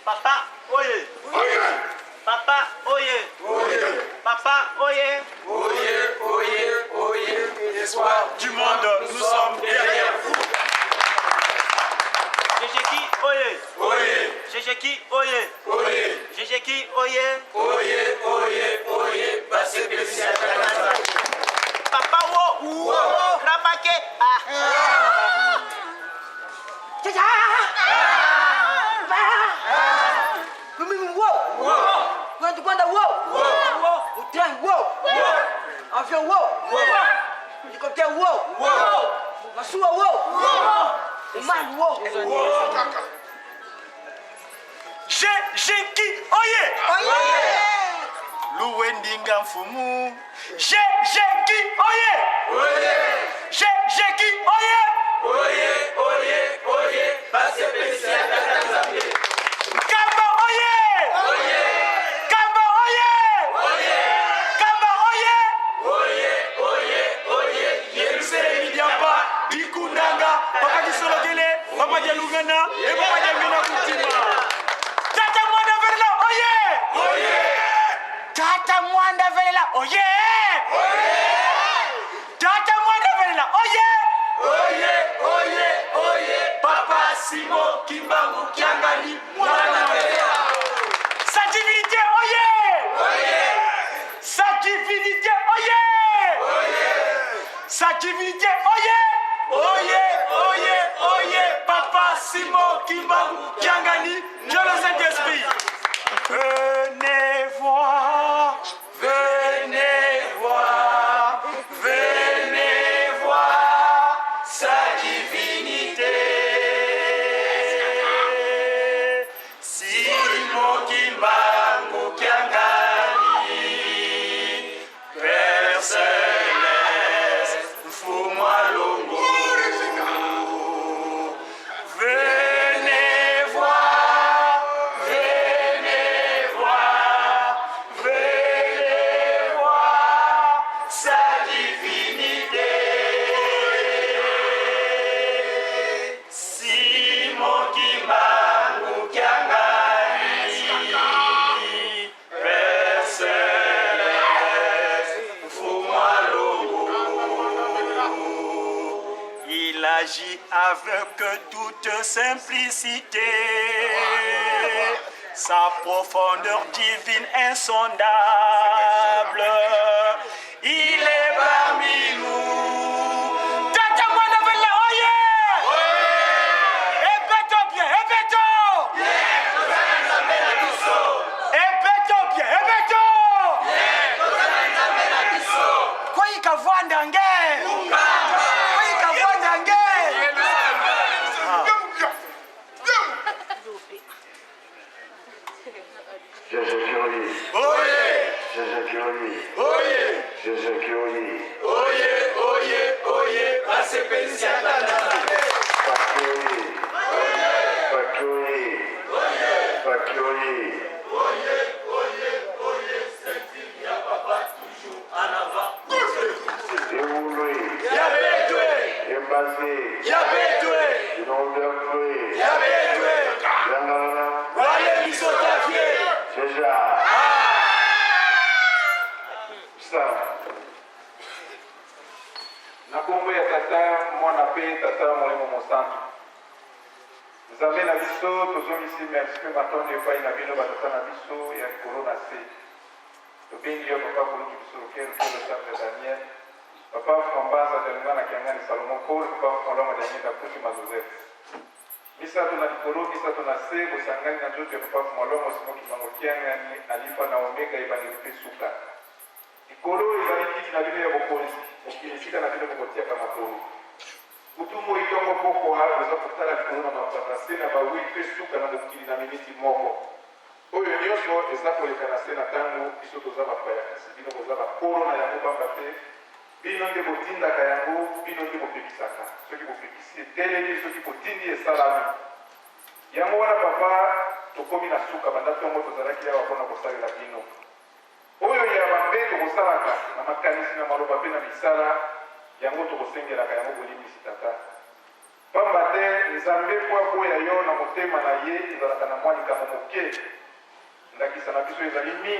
Papa, oye. Papa, oye. Papa, oye. L'espoir du monde, nous sommes derrière vous. Jéjéki, oye. Jéjéki, oye. Jéjéki, oye. Passez plaisir à la Papa, wo. Ramake. Avion, wow! Hélicoptère, wow! Masuwa, wow! Man, wow! Jéjéki, oye. Louendinga Mfumu. Jéjéki, oye. Jéjéki, oye. Passez plaisir à la Zambie. Kamba, oye. Kamba, oye. Kamba, oye. Yerusalem idiapa. Dikundanga. Papa Kisolokele. Papa Jalugana. Et Papa Jamina Kutima. Tata Mwanda Verla, oye. Tata Mwanda Verla, oye. Tata Mwanda Verla, oye. Papa Simo Kimbangu Kiangani Mwana Wea. Sa divinité, oye. Sa divinité, oye. Sa divinité, oye. Papa Simon Kimbangu Kiangani, Dieu le Saint-Esprit. Venez voir sa divinité. Simon Kimbangu Kiangani, Père Céleste, fous-moi l'ongo. Venez voir sa divinité. Simon Kimbangu Kiangani, Père Céleste, fous-moi l'ongo. Il agit avec toute simplicité, sa profondeur divine insondable. Il est parmi nous. Tata Mwana Vela, oye! Ébêtons bien, ébêtons! Ébêtons bien, ébêtons! Quoi y qu'a vandangue? Passez plaisir à la Nakombo ya tata mwana pe tata molimo mosantu. Nzambe na biso tozongisi merci pe matondo epai na bino batata na biso ya likolo na se. Tobengi yo papa koluki biso lokelo polo sante Daniel. Papa Fambanza Delinga na Kiangani Salomon Paul, papa Foloma Daniel na Kuti Mazozef. Misato na likolo, misato na se, bosangani na nzoto ya papa Foloma Simo Kimango Kiangani Alifa na Omega ibani rupe suka. Likolo ezali kiti na bino ya bokonzi. Okinisika na bino kokotia kama tolo. Kutumo itongo poko hapo za kutala likolo na mapatase na bawi pe suka na mokili na miniti moko. Oyo nyonso eza kolekana se na ntango biso toza bapaya kasi bino koza bakolo na yango bamba te. Bino nde botindaka yango, bino nde bopekisaka. Soki bopekisi eteleli, soki botindi esalami. Yango wana papa tokomi na suka banda ntongo tozalaki awa mpona kosalela bino. Oyo ya bambe tokosalaka na makanisi na maloba pe na misala yango tokosengelaka yango bolimbisi tata. Pamba te nzambe po aboya yo na motema na ye ezalaka na mwa likambo moke ndakisa na biso ezali mingi